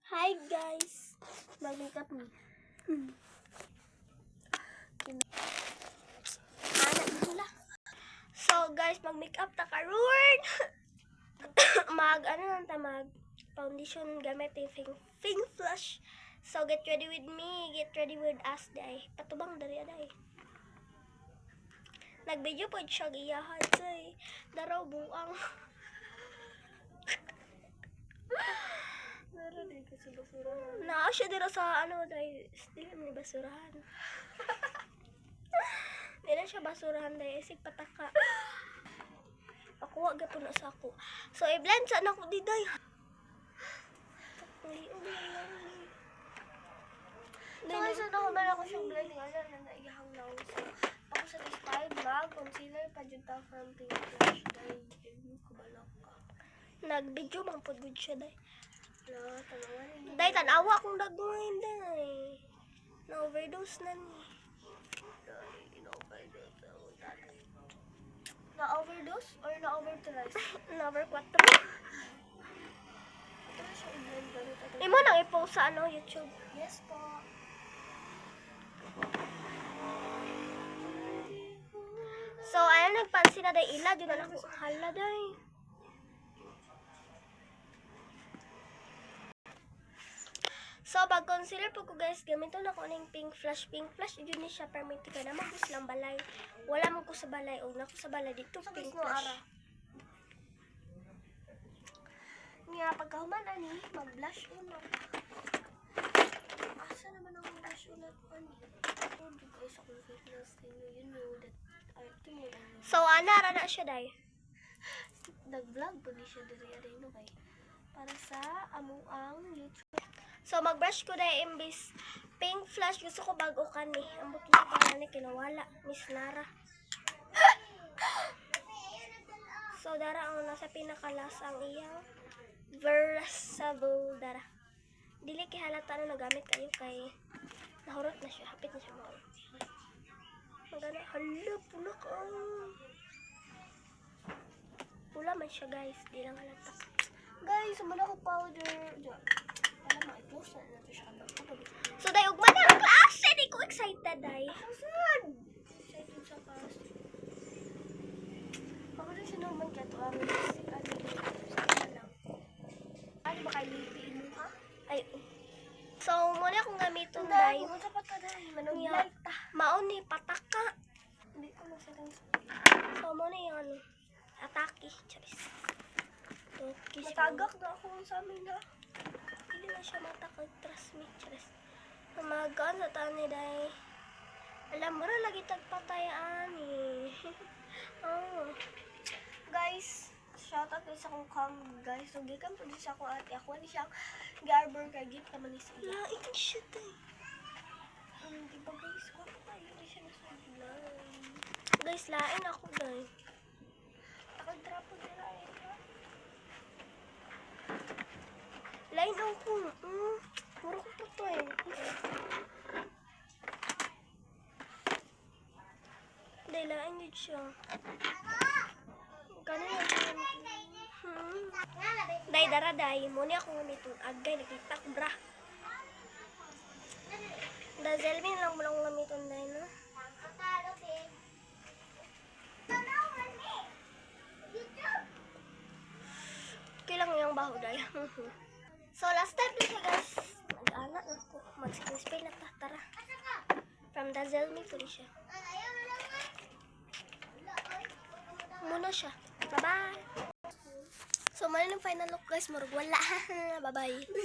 Hi guys! Mag-makeup ni. Anak nila. So guys, mag-makeup ta karon. mag foundation gamit yung Fing Flush. So get ready with me, get ready with us day. Patubang dari day. Nag-video po siya giyahan day. Daraw buang. Naa siya dira sa day, dili man basurahan. Dili siya basurahan day, isig pataka. Ako wag gyud na sa ako. So i-blend sa nako di day. Dili sa nako man ako siyang blend nga na iyahang naw. Ako sa style bag concealer pa jud ta from Pink Flush day. Kubalak ka. Nag-video man pud gud siya day. Day, tanawa akong dagmay, day. Na-overdose na ni. Na-overdose or na-overtrust? Na-over 4. Imo nang i-post sa YouTube? Yes po. So, ayan, nagpansin na day ila. Di na ako hala, day. So, pag concealer po ko guys, gamiton ako ng Pink Flush. Pink Flush, yun ni siya permiti ka naman ko silang balay. Wala mo ko sa balay. O, nako sa balay dito, so, Pink Flush. Nga, pagkahuman ani, mag-blush ulit. Asa naman ang blush ulit ani? Guys, ako fitness thing, you know that arte mo lang. So, ana, na siya day. Nag-vlog po ni siya diri no kay para sa amuang YouTube. So, mag-brush ko dahil imbis Pink Flush. Gusto ko bago ka ni. Ang buto sa pangalan ni kinawala. Miss Nara. So, dara ang nasa pinakalas ang iyang Versable dara. Dili kay halata na nagamit kayo kay nahurot na siya. Hapit na siya mga. Magana. Hala, pula ka. Pula man siya guys. Di lang halata. Guys, sumala ko powder. Diyan. So, day, ugma na ang klase. Di ko excited, day. Saan? Excited sa klase. Ako na siya naman kato. Ano ba kayo lipiin mo, ha? Ay, so, muna akong gamiton, day. Muna pa ta, day. Manong light, ta. Maon ni, pataka. Hindi ko na siya. So, muna yung atake. Charis. Matagak na ako sa amin, ha? Hindi na siya matakag-transmit. Magaan sa tani day. Alam mo na lagi tagpatayaan eh. Oh. Guys, shoutout ko sa akong cam guys. So, gikan po din sa akong ate. Ako ni siyang garber kay gift naman ni siya. Lain siya day. Diba guys, ko pa hindi siya nasudlan. Guys, lain ako day. Takag-drapo nila ito. Lain ako. Puro ko to eh. Dahil lain yun siya. Ganun yun. Dahil daraday. Muna ako nitong agay. Nakita ko bra. Dahil Zelmin lang mo lang gamiton dahil no. Kailang yung baho dahil. So, last step din siya guys. Mag-anak ako. Mag-spray na ta. Tara. From the Zelmi po siya. Muna siya. Bye-bye. So, mali ng final look guys. Marag wala. Bye-bye.